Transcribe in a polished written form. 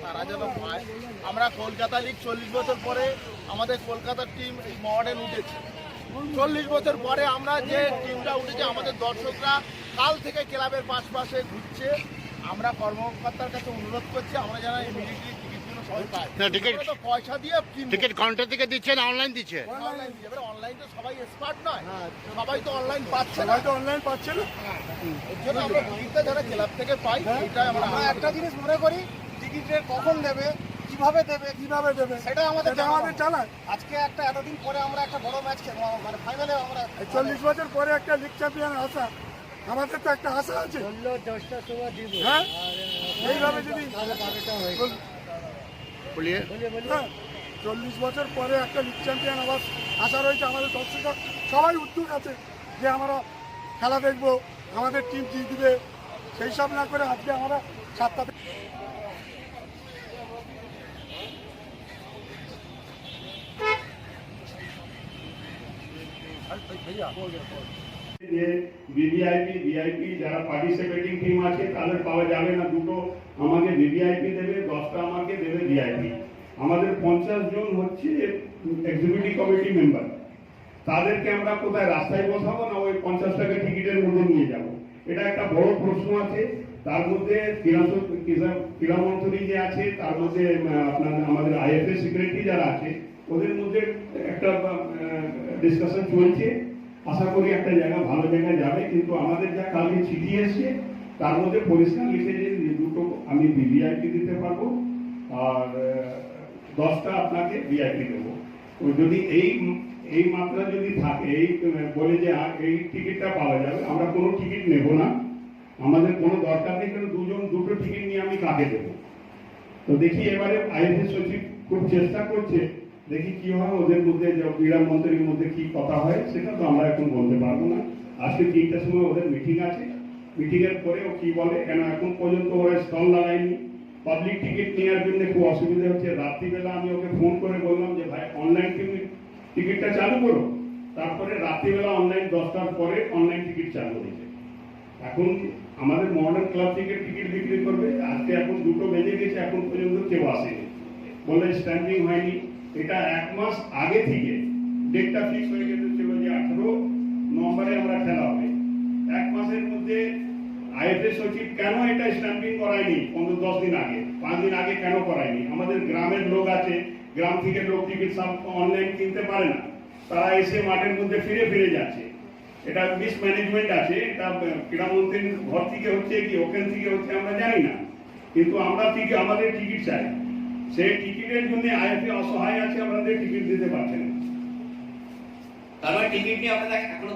তারা যেন পায়। আমরা কলকাতা লিগ 40 বছর পরে আমাদের কলকাতার টিম এই মডেল উঠেছে। 40 বছর পরে আমরা যে টিমটা উঠেছে, আমাদের দর্শকরা কাল থেকে ক্লাবের পাশে ঘুরছে। আমরা কর্মকর্তার কাছে অনুরোধ করছি, আমরা যেন এই মিলিটারি টিকিটগুলো সবাই পাই। টিকিট তো পয়সা দিয়ে টিকিট কাউন্টার থেকে দিচ্ছে না অনলাইন দিচ্ছে? অনলাইন দিয়ে। এবার অনলাইন তো সবাই এক্সপার্ট নয়, সবাই তো অনলাইন পাচ্ছে না। এর জন্য আমরা টিকিটটা যারা ক্লাব থেকে পাই, এটাই আমরা একটা জিনিস মনে করি, টিকিটের কখন দেবে, কিভাবে দেবে সেটা আমাদের জানা। আজকে একটা এতদিন পরে আমরা একটা বড় ম্যাচ মানে ফাইনালে আমরা 40 বছর পরে একটা লিগ চ্যাম্পিয়ন আসা, আমাদের তো একটা আশা আছে। হ্যাঁ, এইভাবে যদি বলিয়ে 40 বছর পরে একটা লিগ চ্যাম্পিয়ন আবার আশা রয়েছে। আমাদের দর্শকরা সবাই উদ্যোগ আছে যে আমরা খেলা দেখবো, আমাদের টিম জিতবে। সেই সব না করে আজকে আমরা 7টা যে ভিভিআইপি ভিআইপি যারা পার্টিসিপেটিং টিম আছে তাদের পাওয়া যাবে না। দুটো আমাকে ভিভিআইপি দেবে, 10টা আমাকে দেবে ভিআইপি। আমাদের 50 জন হচ্ছে এক্সিকিউটিভ কমিটি মেম্বার। তাদেরকে আমরা কোথায় রাস্তায় বসাবো না ওই 50 টাকা টিকিটের মধ্যে নিয়ে যাব? এটা একটা বড় প্রশ্ন আছে। তার মধ্যে ক্রীড়ামন্ত্রী যে আছে, তার মধ্যে আপনার আমাদের আইএফএ সেক্রেটারি যারা আছে, ওদের মধ্যে একটা ডিসকাশন চলছে। আশা করি একটা জায়গা ভালো জায়গায় যাবে। কিন্তু আমাদের যা কালকে চিঠি এসছে তার মধ্যে পরিষ্কার লিখেছে যে দুটো আমি ভিভিআইপি দিতে পারবো আর 10টা আপনাকে ভিআইপি দেবো। যদি এই মাত্রা যদি থাকে, এই বলে যে এই টিকিটটা পাওয়া যাবে, আমরা কোনো টিকিট নেব না। আমাদের কোনো দরকার নেই, কারণ দুটো টিকিট নিয়ে আমি কাকে দেবো? তো দেখি এবারে আইএফএ সচিব খুব চেষ্টা করছে, দেখি কি হয় ওদের মধ্যে, ক্রীড়া মন্ত্রীর মধ্যে কি কথা হয় সেটা তো আমরা এখন বলতে পারবো না। আজকে 3টার সময় ওদের মিটিং আছে, মিটিং এর পরে ও কি বলে, কেন এখন পর্যন্ত ওরা স্টল লাগায়নি। পাবলিক টিকিট নেওয়ার জন্য খুব অসুবিধা হচ্ছে। রাত্রিবেলা আমি ওকে ফোন করে বললাম যে ভাই অনলাইন টিকিটটা চালু করো। তারপরে রাত্রিবেলা অনলাইন 10টার পরে অনলাইন টিকিট চালু হয়েছে। এখন আমাদের মডার্ন ক্লাব থেকে টিকিট বিক্রি করবে। আজকে এখন 2টো বেজে গেছে, এখন পর্যন্ত কেউ আসেনি, বলে স্ট্যান্ডিং হয়নি। এটা 1 মাস আগে থেকে ডেটটা ফিক্স হয়ে গেছিল যে 18 নভেম্বরে আমরা খেলা হবে। 1 মাসের মধ্যে আইএফএ সচিব কেন এটা স্ট্যাম্পিং করায়নি 15-10 দিন আগে, 5 দিন আগে কেন করায়নি? আমাদের গ্রামের লোক আছে, গ্রাম থেকে লোক টিকিট সব অনলাইন কিনতে পারে না, তারা এসে মাঠের মধ্যে ফিরে যাচ্ছে। এটা মিসম্যানেজমেন্ট আছে। এটা ক্রীড়ামন্ত্রীর ঘর থেকে হচ্ছে কি ওখান থেকে হচ্ছে আমরা জানি না, কিন্তু আমরা আমাদের টিকিট চাই। সেই টিকিটের জন্য আইএফএ অসহায় আছে, আমাদের টিকিট দিতে পারছে না। তার মানে টিকিট নিয়ে আপনাদের এখনো